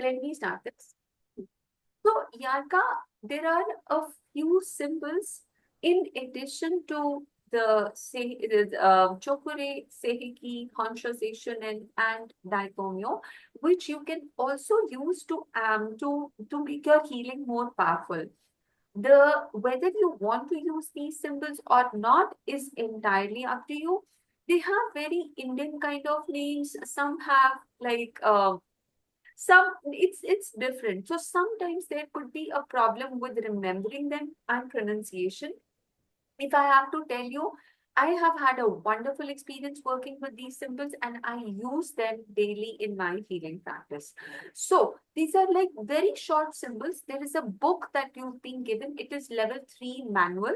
let me start this. So, Yarka, there are a few symbols in addition to the Chokure, Seihiki, conversation, and Daikomyo, which you can also use to make your healing more powerful. The whether you want to use these symbols or not is entirely up to you. They have very Indian kind of names. Some have like it's different. So sometimes there could be a problem with remembering them and pronunciation. If I have to tell you, I have had a wonderful experience working with these symbols and I use them daily in my healing practice. So these are like very short symbols. There is a book that you've been given. It is level 3 manual.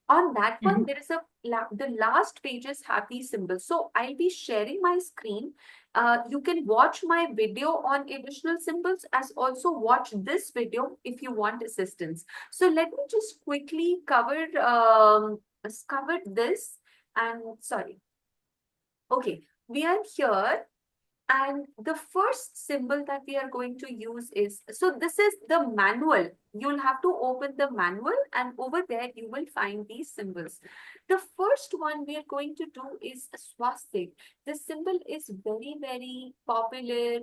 On that one, Mhm. there is the last pages have these symbols. So I'll be sharing my screen. You can watch my video on additional symbols as also watch this video if you want assistance. So let me just quickly cover this. And sorry. Okay, we are here. And the first symbol that we are going to use is, so this is the manual. You'll have to open the manual and over there you will find these symbols. The first one we are going to do is a swastik. This symbol is very, very popular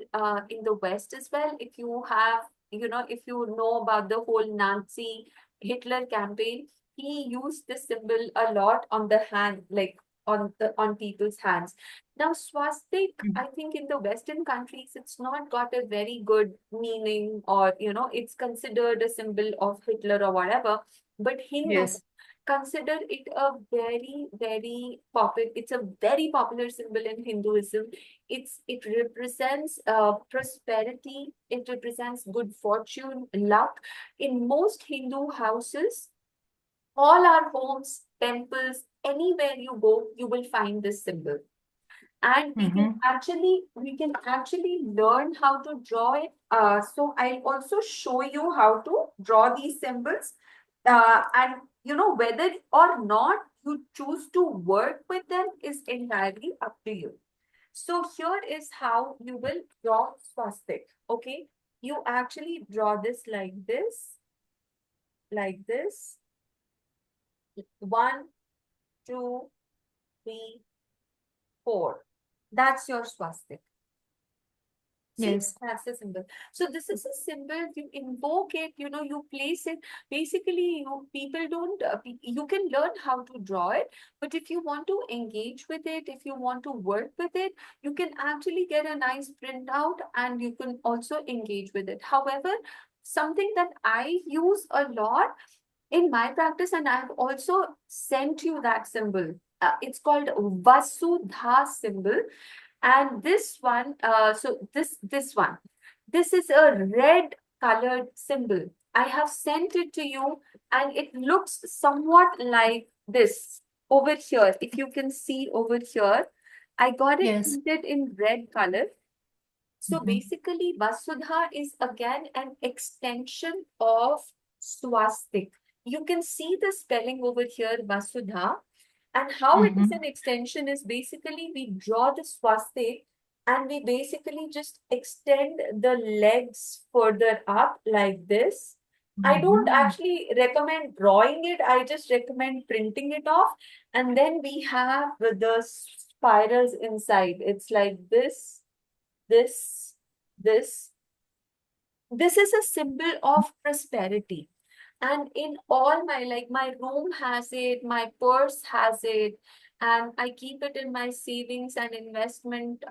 in the West as well. If you have, if you know about the whole Nazi Hitler campaign, he used this symbol a lot on the hand, like on people's hands. Now, swastik, Mhm. I think in the Western countries, it's not got a very good meaning or, it's considered a symbol of Hitler or whatever. But Hindu Yes. consider it a very, very popular, it's a very popular symbol in Hinduism. It represents prosperity. It represents good fortune, luck. In most Hindu houses, all our homes, temples, anywhere you go, you will find this symbol. And Mhm. we can actually learn how to draw it. So I'll also show you how to draw these symbols. And whether or not you choose to work with them is entirely up to you. So here is how you will draw swastik. Okay, you actually draw this like this. One, two, three, four. That's your swastik. See, Yes. that's the symbol. So this is a symbol. You invoke it. You place it. Basically, people don't. You can learn how to draw it, but if you want to engage with it, if you want to work with it, you can actually get a nice printout, and you can also engage with it. However, something that I use a lot in my practice, and I've also sent you that symbol. It's called Vasudha symbol. And this one, this is a red colored symbol. I have sent it to you, and it looks somewhat like this over here. If you can see over here, I got it Yes. printed in red color. So Mhm. basically, Vasudha is again an extension of swastik. You can see the spelling over here, Vasudha. And how it is an Mhm. extension is basically we draw the swastik and we basically just extend the legs further up like this. I don't Mhm. actually recommend drawing it, I just recommend printing it off. And then we have the spirals inside. It's like this, this. This is a symbol of prosperity. And in all my room has it, my purse has it, and I keep it in my savings and investment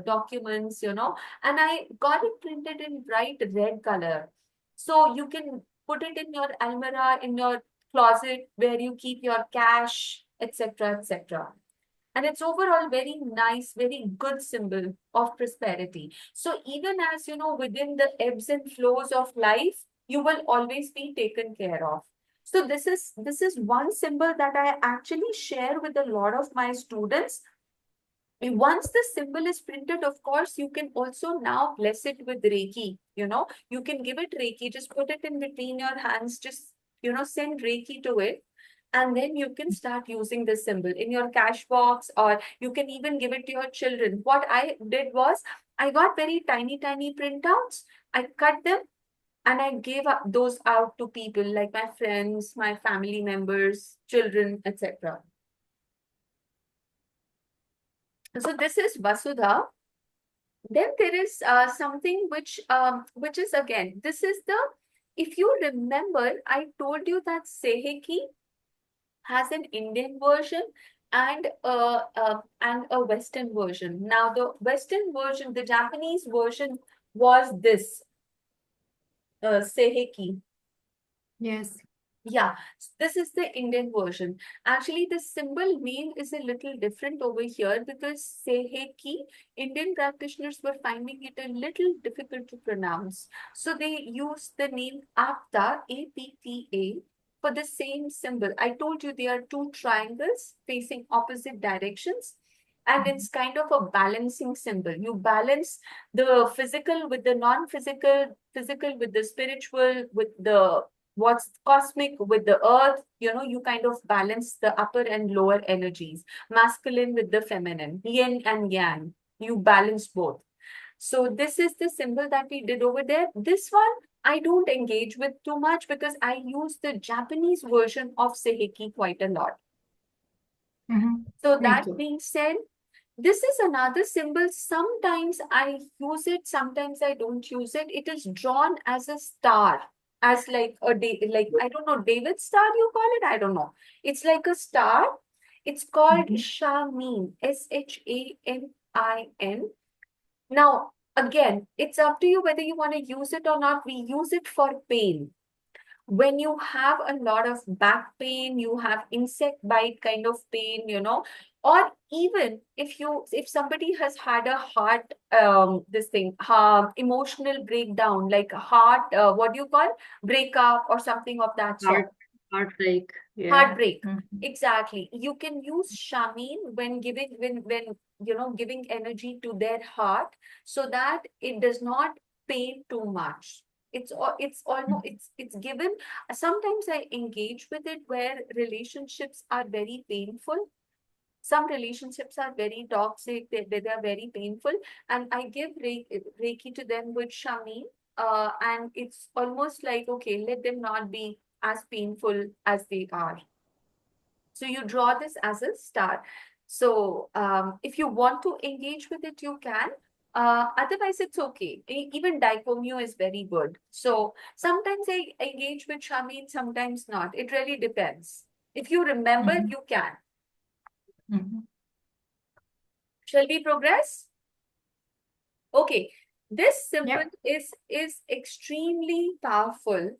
documents. And I got it printed in bright red color. So you can put it in your almirah, in your closet where you keep your cash, etc., etc. And it's overall very nice, very good symbol of prosperity. So even as within the ebbs and flows of life, you will always be taken care of. So this is one symbol that I actually share with a lot of my students. And once the symbol is printed, of course, you can also now bless it with Reiki. You can give it Reiki, just put it in between your hands, just send Reiki to it, and then you can start using this symbol in your cash box, or you can even give it to your children. What I did was I got very tiny, tiny printouts. I cut them and I gave up those out to people like my friends, my family members, children, etc. So this is Vasudha. Then there is something which is again, this is the, if you remember, I told you that Seheki has an Indian version and a Western version. Now the Western version, the Japanese version was this Seheki. Yes. Yeah, this is the Indian version. Actually, the symbol name is a little different over here because Seheki, Indian practitioners were finding it a little difficult to pronounce. So they used the name Apta, APTA, for the same symbol. I told you there are two triangles facing opposite directions. And it's kind of a balancing symbol. You balance the physical with the non-physical, physical with the spiritual, with the what's cosmic with the earth, you kind of balance the upper and lower energies, masculine with the feminine, yin and yang, you balance both. So this is the symbol that we did over there. This one I don't engage with too much because I use the Japanese version of Seheki quite a lot. So Me that too. being said, this is another symbol. Sometimes I use it, sometimes I don't use it. It is drawn as a star, as like a day, like I don't know, David star you call it? I don't know. It's like a star. It's called Shamin, Shamin. Now, again, it's up to you whether you want to use it or not. We use it for pain when you have a lot of back pain, you have insect bite kind of pain, or even if somebody has had a heart this thing emotional breakdown, like a heart what do you call, breakup or something of that sort. Heart, heartbreak. Yeah. Heartbreak. Exactly. You can use shamin when giving energy to their heart so that it does not pain too much. It's almost it's given. Sometimes I engage with it where relationships are very painful. Some relationships are very toxic, they are very painful, and I give Reiki to them with shamin. And it's almost like, okay, let them not be as painful as they are. So you draw this as a star. So if you want to engage with it, you can. Otherwise, it's okay. Even Dicomio is very good. So sometimes I engage with Shamin, sometimes not. It really depends. If you remember, you can. Shall we progress? Okay. This symbol Yep. is extremely powerful,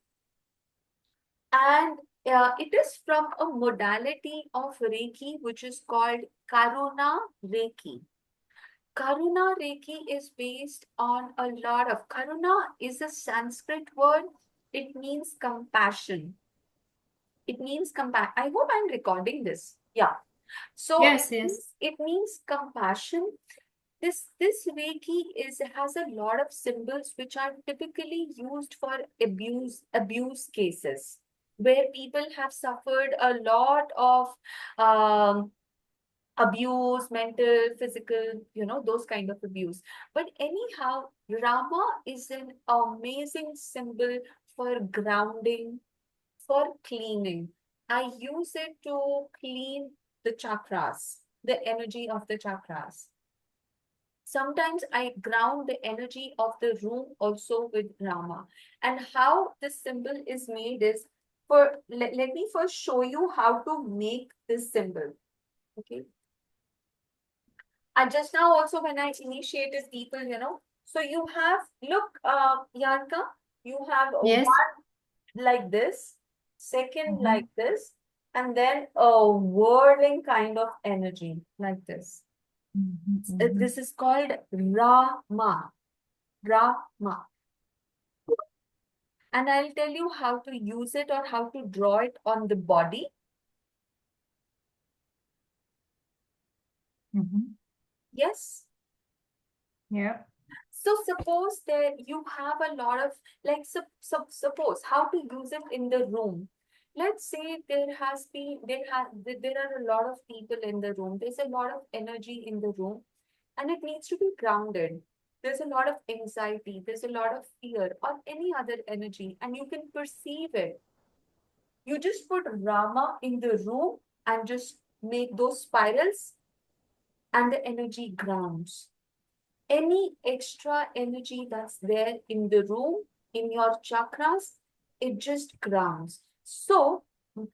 and it is from a modality of Reiki which is called Karuna Reiki. Karuna Reiki is based on a lot of, Karuna is a Sanskrit word. It means compassion. It means compassion. I hope I'm recording this. Yeah. So Yes, yes. it means compassion. This Reiki has a lot of symbols which are typically used for abuse cases where people have suffered a lot of um, abuse, mental, physical, those kind of abuse. But anyhow, Rama is an amazing symbol for grounding, for cleaning. I use it to clean the chakras, the energy of the chakras. Sometimes I ground the energy of the room also with Rama. And how this symbol is made is, let me first show you how to make this symbol. Okay. And just now also when I initiated people, so you have, look, Yarka, you have Yes. one like this, second like this, and then a whirling kind of energy like this. This is called Rama. Rama. And I'll tell you how to use it or how to draw it on the body. Yes. Yeah. So suppose that you have a lot of, like, suppose how to use it in the room. Let's say there are a lot of people in the room. There's a lot of energy in the room, and it needs to be grounded. there's a lot of anxiety, there's a lot of fear or any other energy, and you can perceive it. You just put Rama in the room and just make those spirals, and the energy grounds. Any extra energy that's there in the room, in your chakras, it just grounds. So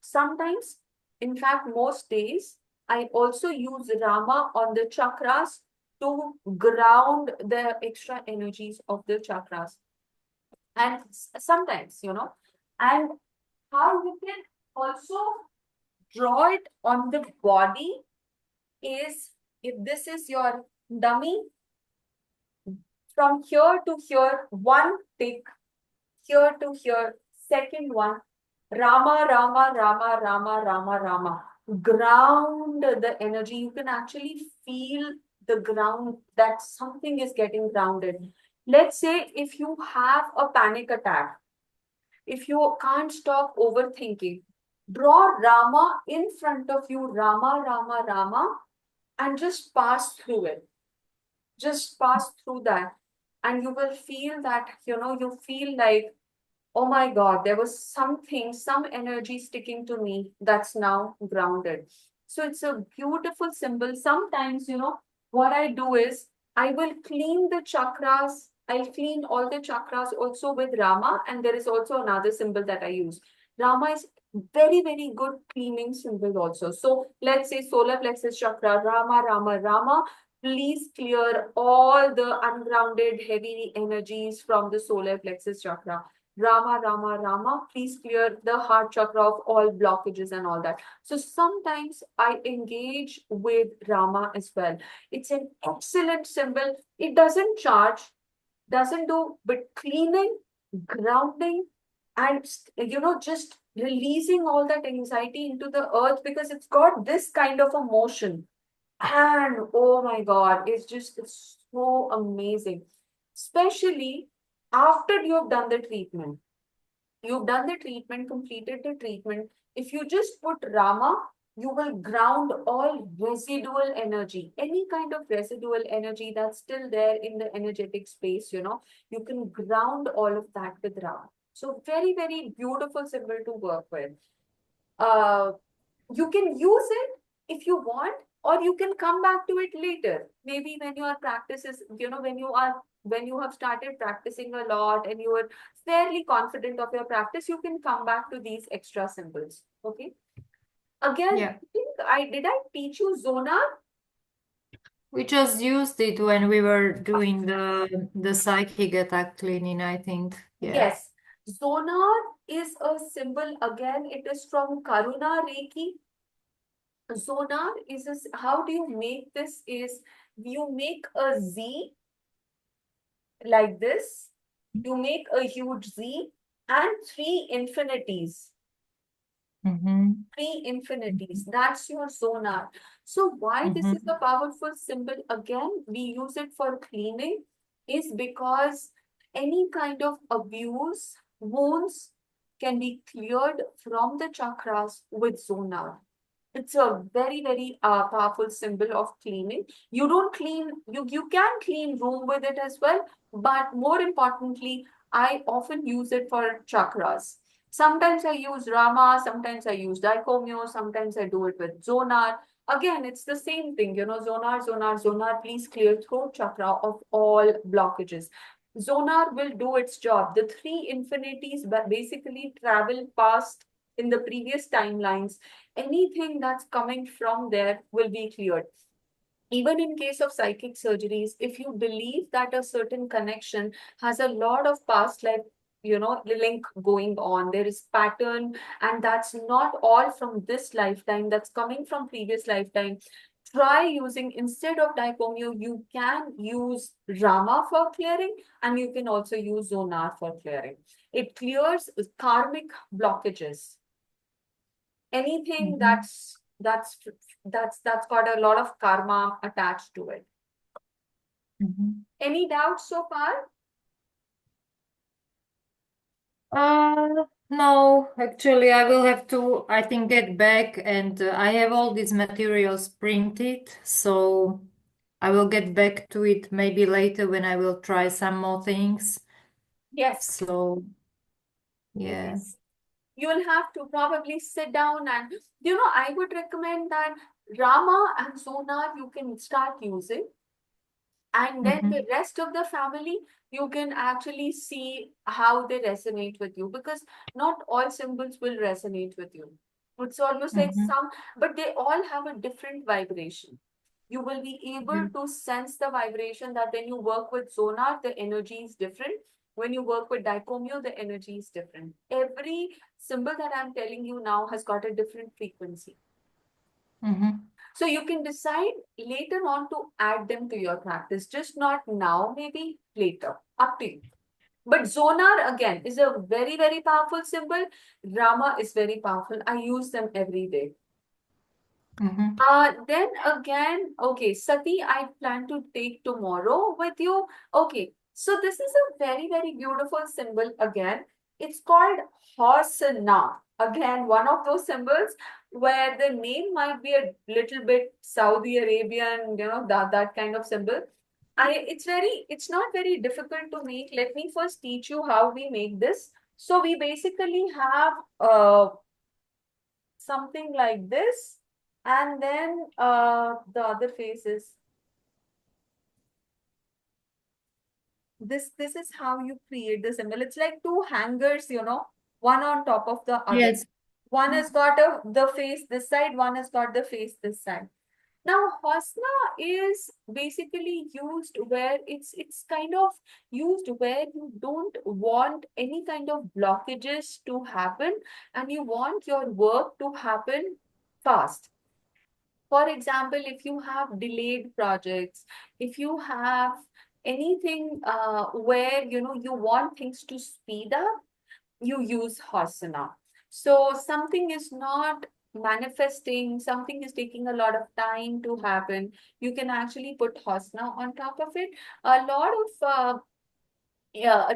sometimes, in fact, most days, I also use Rama on the chakras to ground the extra energies of the chakras. And sometimes, and how you can also draw it on the body is, if this is your dummy, from here to here, one tick, here to here, second one, Rama, Rama, Rama, Rama, Rama, Rama. Ground the energy. You can actually feel the ground, that something is getting grounded. Let's say if you have a panic attack, if you can't stop overthinking, draw Rama in front of you, Rama, Rama, Rama, and just pass through it. Just pass through that. And you will feel that, you feel like, oh my God, there was something, some energy sticking to me that's now grounded. So it's a beautiful symbol. Sometimes, what I do is I will clean the chakras. I'll clean all the chakras also with Rama. And there is also another symbol that I use. Rama is very, very good cleaning symbol also. So let's say solar plexus chakra, Rama, Rama, Rama. Please clear all the ungrounded heavy energies from the solar plexus chakra. Rama, Rama, Rama, please clear the heart chakra of all blockages and all that. So sometimes I engage with Rama as well. It's an excellent symbol. It doesn't charge, doesn't do, but cleaning, grounding, and just releasing all that anxiety into the earth, because it's got this kind of a motion. And oh my God, it's so amazing. Especially after you've done the treatment. You've done the treatment, completed the treatment. If you just put Rama, you will ground all residual energy, any kind of residual energy that's still there in the energetic space, you can ground all of that with Rama. So very, very beautiful symbol to work with. Uh, you can use it if you want, or you can come back to it later. Maybe when your practice is, when you have started practicing a lot and you are fairly confident of your practice, you can come back to these extra symbols. Okay. Again, Yeah. I think I teach you Zonar? We just used it when we were doing the psychic attack cleaning, I think. Yeah. Yes. Zonar is a symbol. Again, it is from Karuna Reiki. Zonar is how do you make this? Is you make a Z like this, you make a huge Z and three infinities. Mm-hmm. Three infinities. That's your Zonar. So why this is Mm-hmm. a powerful symbol? Again, we use it for cleaning is because any kind of abuse, wounds can be cleared from the chakras with Zonar. It's a very, very powerful symbol of cleaning. You don't clean, you can clean room with it as well, but more importantly, I often use it for chakras. Sometimes I use Rama, sometimes I use Dicomio, sometimes I do it with Zonar. Again, it's the same thing, Zonar, Zonar, Zonar, please clear throat chakra of all blockages. Zonar will do its job. The three infinities basically travel past in the previous timelines. Anything that's coming from there will be cleared. Even in case of psychic surgeries, if you believe that a certain connection has a lot of past life, link going on, there is pattern, and that's not all from this lifetime, that's coming from previous lifetime. Try using, instead of dicomio, you can use Rama for clearing, and you can also use Zonar for clearing. It clears karmic blockages. Anything Mm-hmm. that's got a lot of karma attached to it. Mm-hmm. Any doubts so far? No, actually, I will have to, I think, get back and I have all these materials printed. So I will get back to it maybe later when I will try some more things. Yes, So, yeah. yes. You'll have to probably sit down and, I would recommend that Rama and Sonar you can start using. And then the Mm-hmm. rest of the family, you can actually see how they resonate with you, because not all symbols will resonate with you. It's almost like Mm-hmm. some, but they all have a different vibration. You will be able to sense the vibration that when you work with Zonar, the energy is different. When you work with Dicomio, the energy is different. Every symbol that I'm telling you now has got a different frequency. Mm-hmm. So you can decide later on to add them to your practice, just not now, maybe later, up to you. But Zonar again is a very, very powerful symbol. Rama is very powerful. I use them every day. Mm-hmm. Then again, okay, Sati, I plan to take tomorrow with you. Okay, so this is a very, very beautiful symbol again. It's called Hosna. Again, one of those symbols where the name might be a little bit Saudi Arabian, that kind of symbol. It's not very difficult to make. Let me first teach you how we make this. So we basically have something like this, and then the other face is this is how you create the symbol. It's like two hangers, one on top of the other. Yes. One has got the face this side, one has got the face this side. Now Hosna is basically used where it's kind of used where you don't want any kind of blockages to happen, and you want your work to happen fast. For example, if you have delayed projects, if you have anything where you want things to speed up, you use Hasana. So something is not manifesting, something is taking a lot of time to happen. You can actually put Hasana on top of it. A lot of yeah,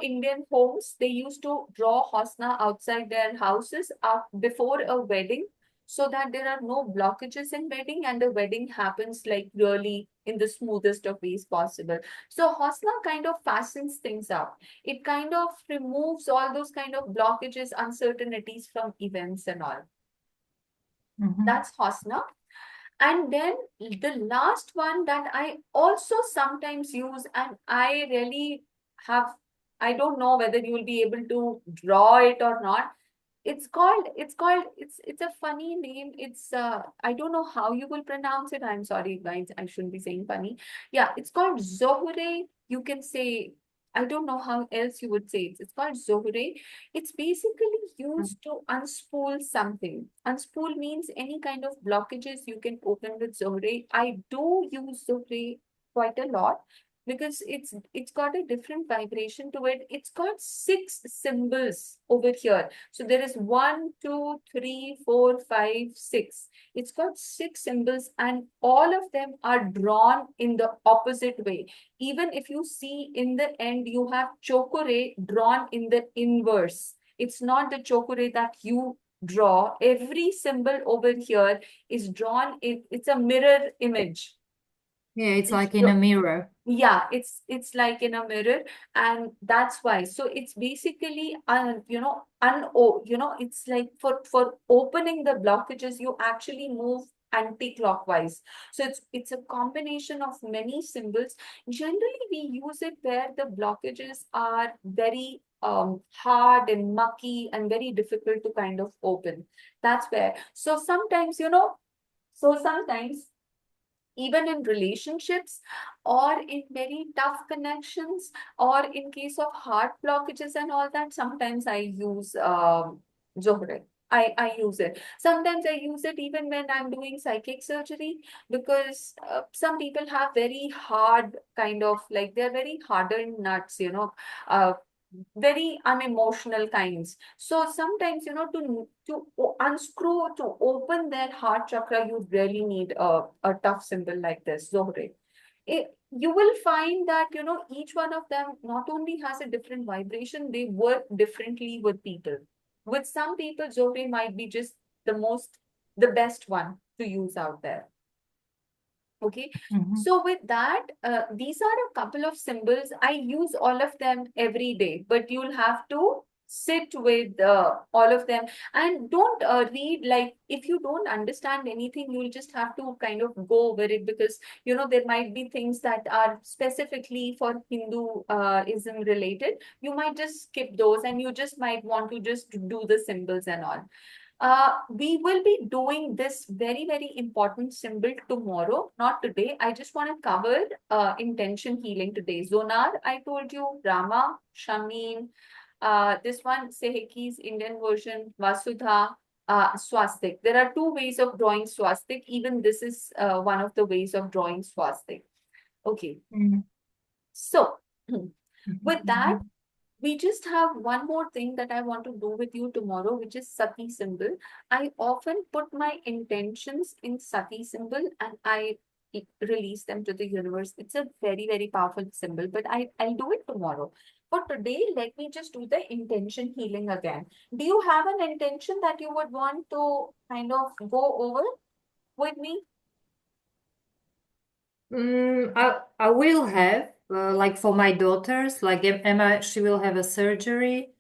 Indian homes, they used to draw Hasna outside their houses before a wedding, so that there are no blockages in wedding and the wedding happens like really in the smoothest of ways possible. So Hasna kind of fastens things up. It kind of removes all those kind of blockages, uncertainties from events and all. Mm-hmm. That's Hasna. And then the last one that I also sometimes use, and I really have, I don't know whether you will be able to draw it or not. It's a funny name. I don't know how you will pronounce it. I'm sorry, guys. I shouldn't be saying funny. Yeah, it's called Zohre. You can say, I don't know how else you would say it. It's called Zohre. It's basically used to unspool something. Unspool means any kind of blockages you can open with Zohre. I do use Zohre quite a lot because it's got a different vibration to it. It's got six symbols over here. So there is one, two, three, four, five, six. It's got six symbols, and all of them are drawn in the opposite way. Even if you see in the end, you have chokore drawn in the inverse. It's not the chokore that you draw. Every symbol over here is drawn, it's a mirror image. Yeah, it's It's like in a mirror. yeah, it's like in a mirror, and that's why. So it's basically it's like for opening the blockages, you actually move anti-clockwise. So it's a combination of many symbols. Generally, we use it where the blockages are very hard and mucky and very difficult to kind of open. That's where. So sometimes even in relationships or in very tough connections or in case of heart blockages and all that, sometimes I use Zohre. I use it. Sometimes I use it even when I'm doing psychic surgery, because some people have very hard kind of like they're very hardened nuts, uh, very unemotional kinds. So sometimes, to unscrew, to open their heart chakra, you really need a tough symbol like this, Zohre. You will find that, each one of them not only has a different vibration, they work differently with people. With some people, Zohre might be just the best one to use out there. Okay, Mhm. so with that, these are a couple of symbols. I use all of them every day, but you'll have to sit with all of them, and don't read, like if you don't understand anything, you'll just have to kind of go over it, because there might be things that are specifically for Hindu ism related. You might just skip those, and you just might want to just do the symbols and all. We will be doing this very, very important symbol tomorrow, not today. I just want to cover intention healing today. Zonar, I told you, Rama, Shamin, this one, Seheki's Indian version, Vasudha, swastik. There are two ways of drawing swastik. Even this is one of the ways of drawing swastik. Okay, Mhm. so with that, Mhm. we just have one more thing that I want to do with you tomorrow, which is Sati symbol. I often put my intentions in Sati symbol and I release them to the universe. It's a very, very powerful symbol, but I'll do it tomorrow. For today, let me just do the intention healing again. Do you have an intention that you would want to kind of go over with me? I will have like for my daughters, like Emma, she will have a surgery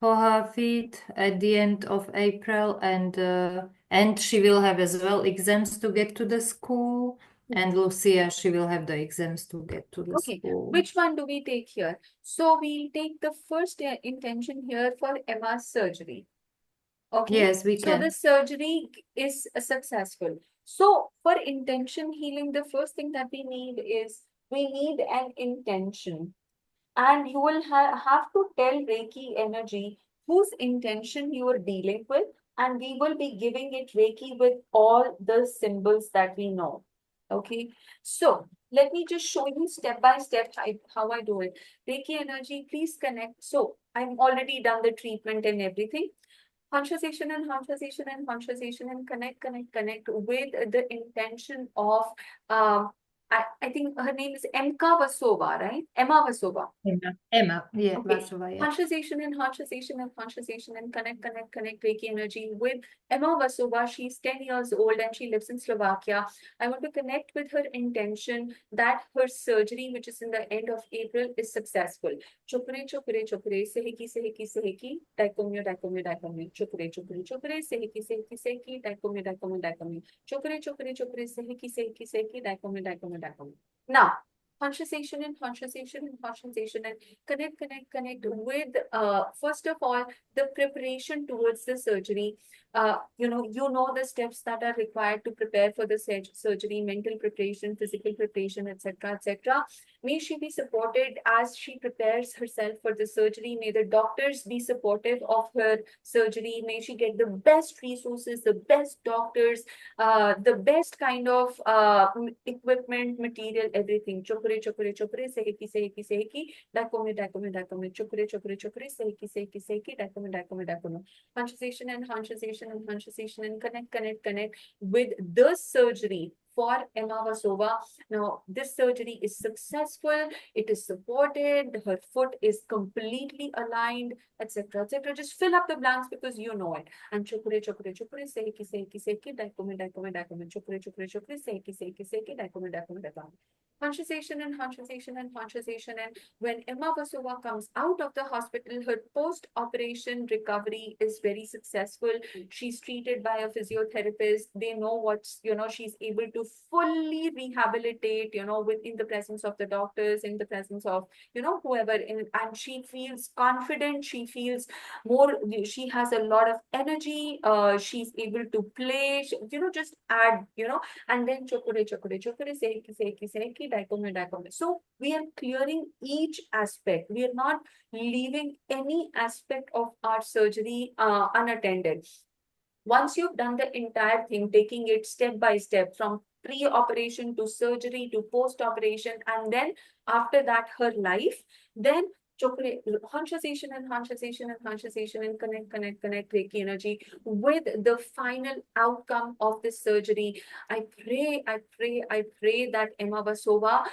for her feet at the end of April, and she will have as well exams to get to the school. And Lucia, she will have the exams to get to the Okay, school. which one do we take here? So we'll take the first intention here for Emma's surgery. Okay, Yes, we so the can. surgery is successful. So for intention healing, the first thing that we need is we need an intention. And you will have to tell Reiki energy whose intention you are dealing with, and we will be giving it Reiki with all the symbols that we know. Okay, so let me just show you step by step how I do it. Reiki energy, please connect. So I've already done the treatment and everything. Conversation and conversation and conversation and connect with the intention of I think her name is Emka Vasova, right? Emma Vasova. Emma, yeah, Okay. Varshava, yeah. Conversation and conversation and conversation and connect Reiki energy with Emma Vasova. She's 10 years old and she lives in Slovakia. I want to connect with her intention that her surgery, which is in the end of April, is successful. Chupre, chupre, chupre, seheki, seheki, seheki, dicomio, dicomio, dicomio, chupre, chupre, chupre, seheki, seheki, seheki, dicomio, dicomio, dicomio, chupre, chupre, chupre, seheki, seheki, seheki, dicomio, dicomio, dicomio. Now, conversation and conversation and conversation and connect with first of all the preparation towards the surgery. You know the steps that are required to prepare for the surgery, mental preparation, physical preparation, etc., etc. May she be supported as she prepares herself for the surgery. May the doctors be supportive of her surgery. May she get the best resources, the best doctors, the best kind of equipment, material, everything. Chokure, chokure, chokure, seheki, seheki, seheki, dakome, dakome, dakome, chokure, chokure, chokure, seheki, seheki, seheki, dakome, dakome, dakome. Conversation and conversation and conversation and connect with the surgery for Emma Vasova. Now, this surgery is successful, it is supported, her foot is completely aligned, etc., etc. Just fill up the blanks because you know it. And chukure, chukure, chukure, seki, seki, seki, daikome, daikome, daikome, chukure, chukure, chukure, seki, seki, seki, daikome, daikome, daikome. Conversation and conversation and conversation. And when Emma Vasova comes out of the hospital, her post-operation recovery is very successful. She's treated by a physiotherapist. They know she's able to fully rehabilitate, within the presence of the doctors, in the presence of, whoever. And she feels confident. She feels more, she has a lot of energy. She's able to play, just add, and then chokure, chokure, chokure, seki, seki, seki, daikome, daikome. So we are clearing each aspect. We are not leaving any aspect of our surgery unattended. Once you've done the entire thing, taking it step by step from pre-operation to surgery to post-operation, and then after that, her life, then conversation and conversation and conversation and connect Reiki energy with the final outcome of this surgery. I pray that Emma Vasova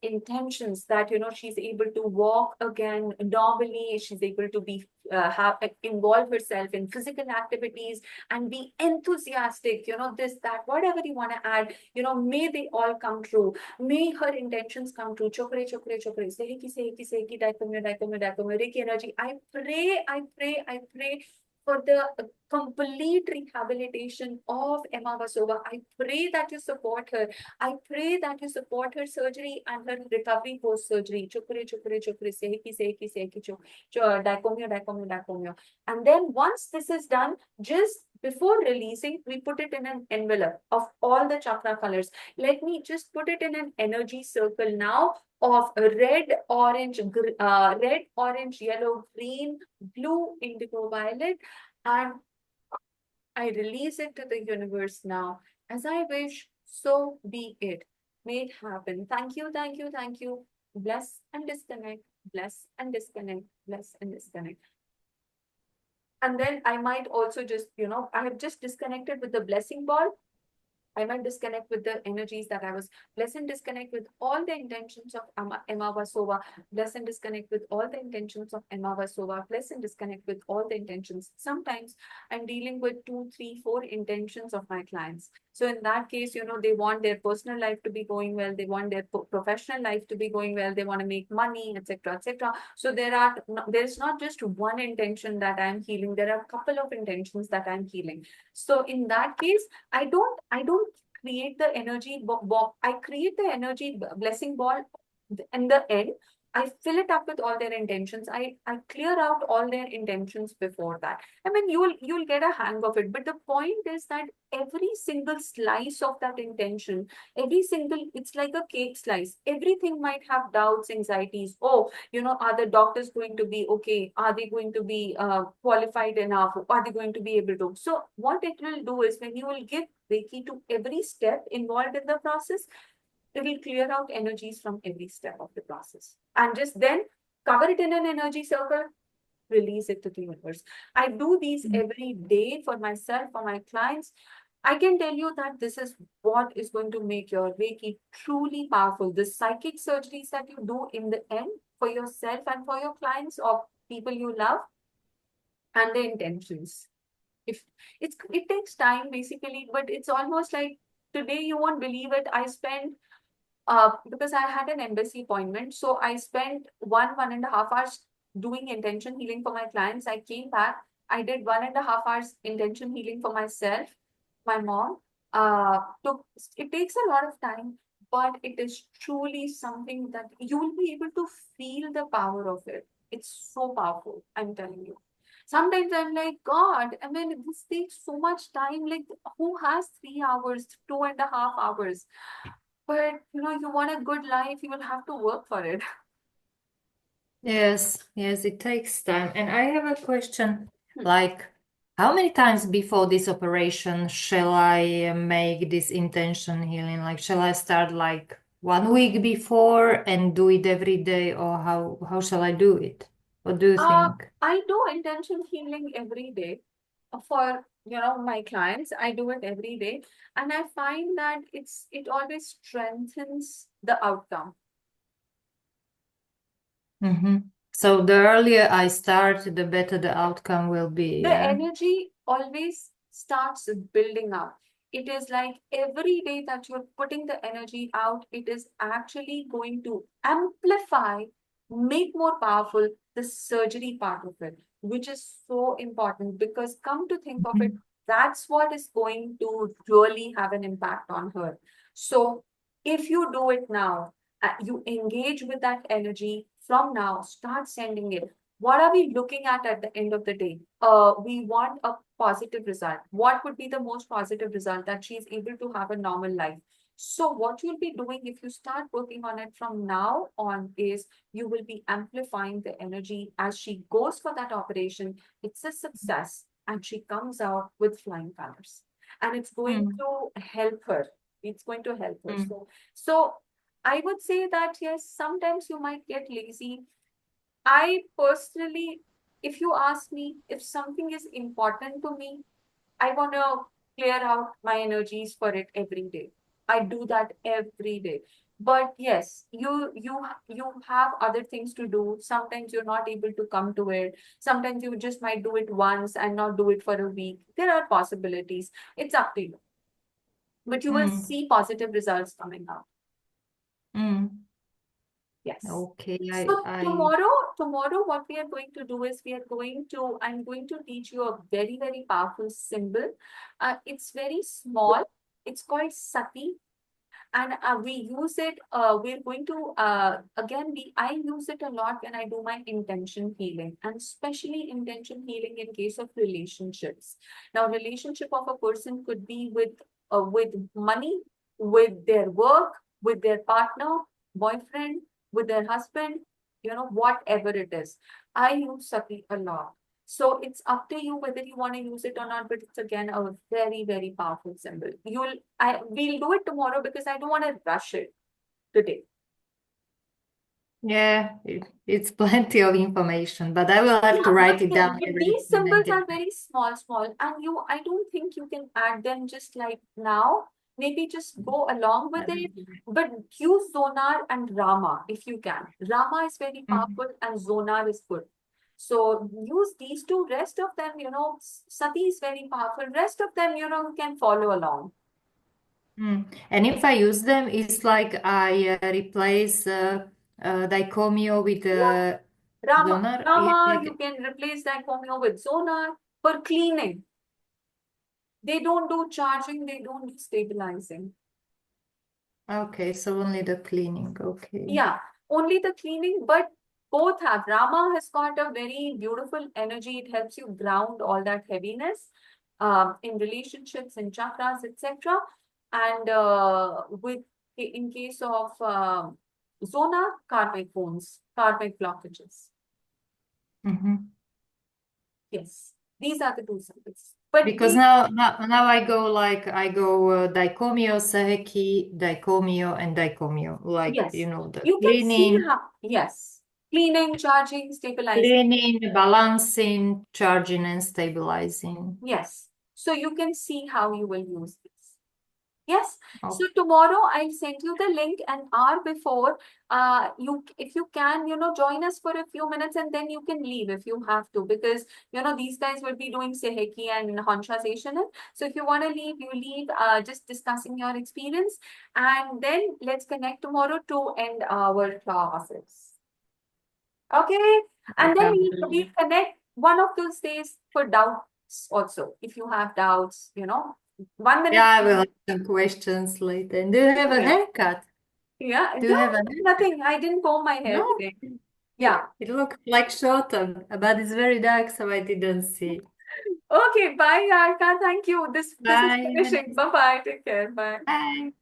intentions that, she's able to walk again normally, she's able to be have involve herself in physical activities and be enthusiastic, this, that, whatever you want to add, may they all come true. May her intentions come true. Chokre, chokre, chokre. Seheki, seheki, seheki, daikomyo, daikomyo, daikomyo. Reiki energy. I pray for the complete rehabilitation of Emma Vasova. I pray that you support her. I pray that you support her surgery and her recovery post surgery. Chokre, chokre, chokre. Seheki, seheki, seheki, daikomyo, daikomyo, daikomyo. And then once this is done, just before releasing, we put it in an envelope of all the chakra colors. Let me just put it in an energy circle now of red, orange, red, orange, yellow, green, blue, indigo, violet, and I release it to the universe now. As I wish, so be it. May it happen. Thank you, thank you, thank you. Bless and disconnect, bless and disconnect, bless and disconnect. And then I might also just, I have just disconnected with the blessing ball. I might disconnect with the energies that I was. Bless and disconnect with all the intentions of Emma Vasova. Bless and disconnect with all the intentions of Emma Vasova. Bless and disconnect with all the intentions. Sometimes I'm dealing with 2, 3, 4 intentions of my clients. So in that case, they want their personal life to be going well. They want their professional life to be going well. They want to make money, etc., etc. So there's not just one intention that I'm healing. There are a couple of intentions that I'm healing. So in that case, I don't create the energy I create the energy blessing ball in the end. I fill it up with all their intentions. I clear out all their intentions before that. I mean, you'll get a hang of it. But the point is that every single slice of that intention, it's like a cake slice. Everything might have doubts, anxieties. Oh, are the doctors going to be okay? Are they going to be qualified enough? Are they going to be able to? So what it will do is, when you will give Reiki to every step involved in the process, it will clear out energies from every step of the process. And just then cover it in an energy circle, release it to the universe. I do these every day for myself, for my clients. I can tell you that this is what is going to make your Reiki truly powerful. The psychic surgeries that you do in the end for yourself and for your clients or people you love, and the intentions. If it takes time basically, but it's almost like, today you won't believe it. I spent because I had an embassy appointment. So I spent 1.5 hours doing intention healing for my clients. I came back. I did 1.5 hours intention healing for myself, my mom. Took it takes a lot of time, but it is truly something that you will be able to feel the power of it. It's so powerful, I'm telling you. Sometimes I'm like, God, I mean, this takes so much time. Like, who has 3 hours, 2.5 hours? But you want a good life, you will have to work for it. Yes, yes, it takes time. And I have a question, Hmm. like, how many times before this operation shall I make this intention healing? Like, shall I start like 1 week before and do it every day, or how shall I do it? What do you think? I do intention healing every day for my clients. I do it every day, and I find that it always strengthens the outcome. Mm-hmm. So the earlier I start, the better the outcome will be, The yeah? energy always starts building up. It is like every day that you're putting the energy out, it is actually going to amplify, make more powerful the surgery part of it, which is so important, because come to think of it, Mhm. that's what is going to really have an impact on her. So if you do it now, you engage with that energy from now, start sending it. What are we looking at the end of the day? We want a positive result. What would be the most positive result? That she is able to have a normal life. So what you'll be doing if you start working on it from now on is, you will be amplifying the energy as she goes for that operation. It's a success and she comes out with flying colors. And it's going Mm, to help her. It's going to help her. mm, So I would say that yes, sometimes you might get lazy. I personally, if you ask me if something is important to me, I want to clear out my energies for it every day. I do that every day. But yes, you have other things to do. Sometimes you're not able to come to it. Sometimes you just might do it once and not do it for a week. There are possibilities. It's up to you. But you will Mm, see positive results coming out. mm. Yes. Okay, So I tomorrow, what we are going to do is I'm going to teach you a very, very powerful symbol. It's very small. It's called sati, and we use it. We're going to again. I use it a lot when I do my intention healing, and especially intention healing in case of relationships. Now, relationship of a person could be with money, with their work, with their partner, boyfriend, with their husband. Whatever it is. I use sati a lot. So it's up to you whether you want to use it or not, but it's again a very, very powerful symbol. We'll do it tomorrow because I don't want to rush it today. yeah, it's plenty of information, but I will have to Yeah, write it down but these everything and symbols then are very small, small, and I don't think you can add them just like now. Maybe just go along with it, but use Zonar and Rama if you can. Rama is very mm, powerful and Zonar is good. So use these two. Rest of them, Sati is very powerful. Rest of them, you can follow along. mm. And if I use them, it's like I replace dicomio with donor. Rama, you can replace dicomio with Zonar for cleaning. They don't do charging, they don't do stabilizing. Okay, so only the cleaning. Okay. Yeah, only the cleaning, but both have. Rama has got a very beautiful energy. It helps you ground all that heaviness in relationships, in chakras, etc. And in case of zona, karmic wounds, karmic blockages. Mhm. Yes, these are the two symbols. But Because these, now I go dicomio, seheki, dicomio, and dicomio. Like, yes, the you can see how, yes, cleaning, charging, stabilizing. cleaning, balancing, charging, and stabilizing. Yes. So you can see how you will use this. Yes. Oh, So tomorrow I'll send you the link an hour before. If you can, join us for a few minutes and then you can leave if you have to, because these guys will be doing Seheki and Hansha session. So if you want to leave, you leave. Just discussing your experience, and then let's connect tomorrow to end our classes. Okay. And then we connect one of those days for doubts also. If you have doubts, 1 minute. yeah, I will have some questions later. And do you have a Yeah. haircut? Yeah. Do you No, have a haircut? nothing. I didn't comb my hair No, today. it, Yeah. it looks like short, but it's very dark, so I didn't see. Okay. Bye, Yarka. Thank you. This is Bye. Have a finishing. nice Bye bye. Take care. Bye. Bye.